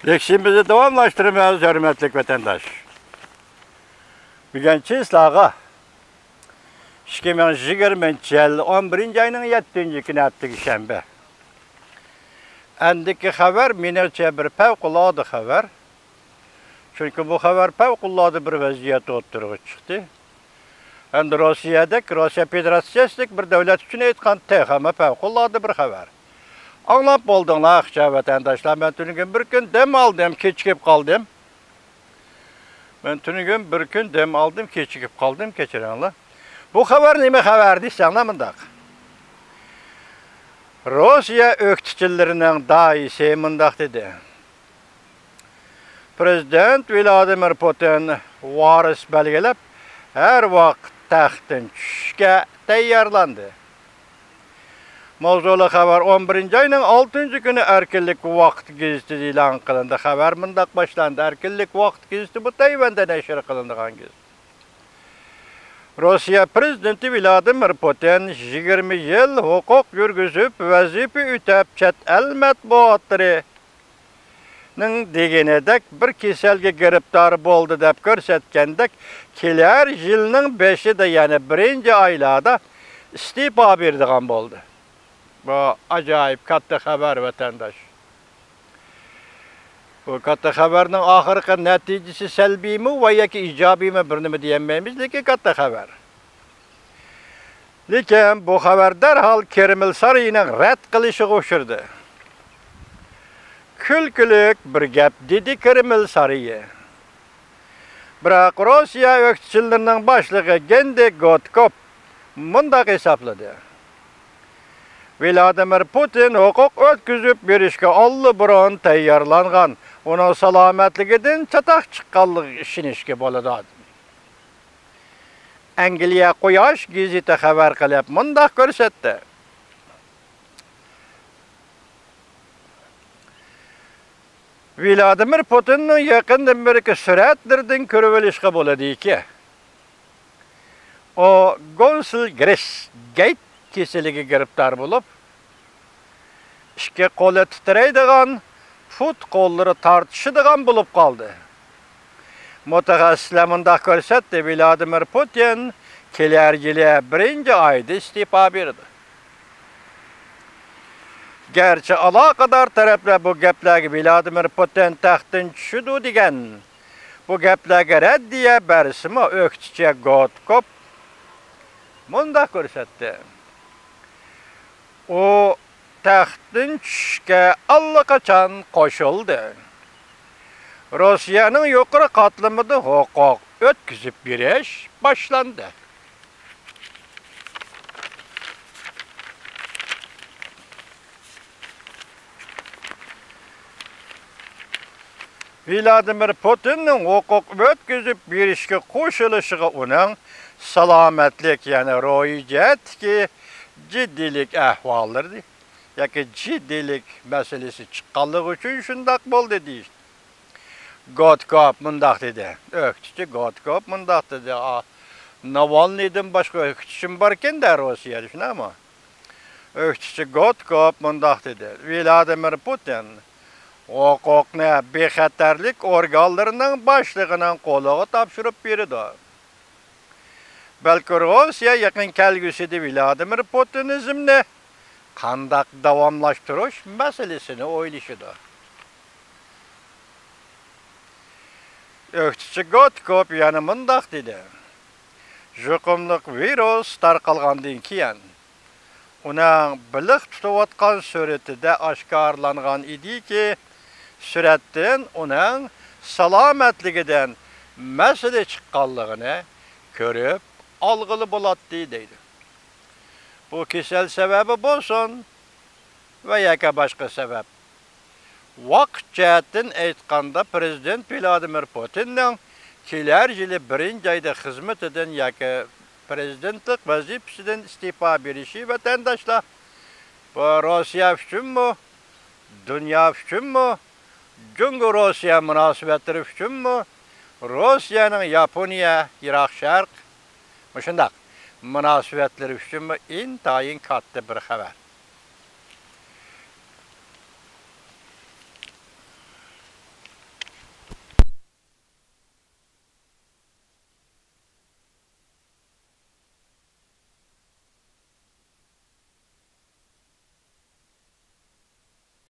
Leksimizi davamlaştırmıyoruz hürmetlik vatandaş. Bugünkü islağa 2020 yıl 11. ayının 7. günü ettik şembe. Endiki haber menimce bir fevkalade haber. Çünkü bu haber fevkalade bir vaziyet ortaya çıktı. Hem de Rusya Federasyası'nda bir devlet için etkan tehame fevkalade bir haber. Anlap oldunlar akça vatandaşlar. Ben tünün bir gün dem aldım, keçikip kaldım. Keçirenler. Bu haber neme haberdi sanlamındak. Rusya öktüçülerinin daisi mındak dedi. Prezident Vladimir Putin varis belgelep her vakt taxtın düşüşke tayarlandı. Mavzulu haber 11. ayının 6. günü erkinlik vakt gezisi ilan kılındı. Haber mındak başlandı. Erkinlik vakt gezisi bu Tayvan'da neşir kılındı hangisi. Rusya Prezidenti Vladimir Putin 20 yıl hukuk yürgüzüp vazife ütep çet el matbuatlarının degenedek bir keselge giriptar boldu dep görsetkendek keler yılının 5'i de yani 1. aylarda istifa berdigan boldu. Bu acayip katta haber vatandaş. Bu katta haberinin ahırkı neticesi selbi mi veya ki icabi mi birini mi diyemeyiz, lakin katta haber. Lakin bu haber derhal Kreml sarayının red kılışı koşurdu. Külkülük bir gap dedi Kreml sarayı. Bırak Rusya öktüçülerinin başlığı Gendi Gotkop mındak hesapladı. Vladimir Putin hukuk ötküzüp berişke allı buron tayarlangan. Onun salametliginden çatak çıqqanlık işinişke boladı. Angliya Quyosh gazeti haber qilib mundaq ko'rsatdi. Vladimir Putinning yaqindan beri suratlardan ko'rib olishga bo'ladi ki. O Gate keseliga giribtar bo'lib, ishga qo'li titraydigan, fut qo'llari tortishadigan bo'lib qoldi. Mutaxassislar mundaq ko'rsatdi, Vladimir Putin kelar yili 1. ayda istifa berdi. Gerçi aloqador taraflar bu gaplarga Vladimir Putin taxtdan tushdi degan, bu gaplarga raddiya bersimi o'qituvchi Gotkop mundaq ko'rsatdi. O taxtdan tushishga allaqachon qo'shildi. Rusya'nın yukarı katlamında hukuk ötküzüp beriş başlandı. Vladimir Putin'in hukuk ötküzüp berişke koşuluşuga onun salametlik yani roiyet ki ciddilik ahvallardı. Ya ki ciddilik meselesi çıqqanlık üçün şundak boldu deyişti. Gotkop mundaq dedi. Öktüçü Gotkop mundaq dedi. Navalny'den başka öktüçüm barken de Rusya düşün ama. Öktüçü Gotkop mundaq dedi. Vladimir Putin hukukni bexatarlik organlarının başlığının qoluğa tapşırıp berdi. Belki Rusya yaqin kelgüsüde Vladimir Putinizmni qandaq davamlashtirish meselesini o'ylashidi. Öktüçü Gotkop yani mundaq dedi. Juqumluq virus tarqalgandan keyin uning biliq tutayotgan suratida oshkorlangan edi ki, suratdan uning salomatligidan masala chiqqanligini ko'rib olg'ili bo'ladi deydi. Bu kasal sababi bo'lsin va yoki boshqa sabab. Vaqt jihatdan aytganda Prezident Vladimir Putinning kelar yili 1. ayda xizmatidan yoki prezidentlik vazifasidan istifa berishi vatandaşlar bu Rusya uchunmi, dunyo uchunmi, Jungo Rusya munosabatlari uchunmi, Rusyaning Yaponiya, Iroq Sharq shundaq munosabatlari uchunmi intayin katta bir xabar.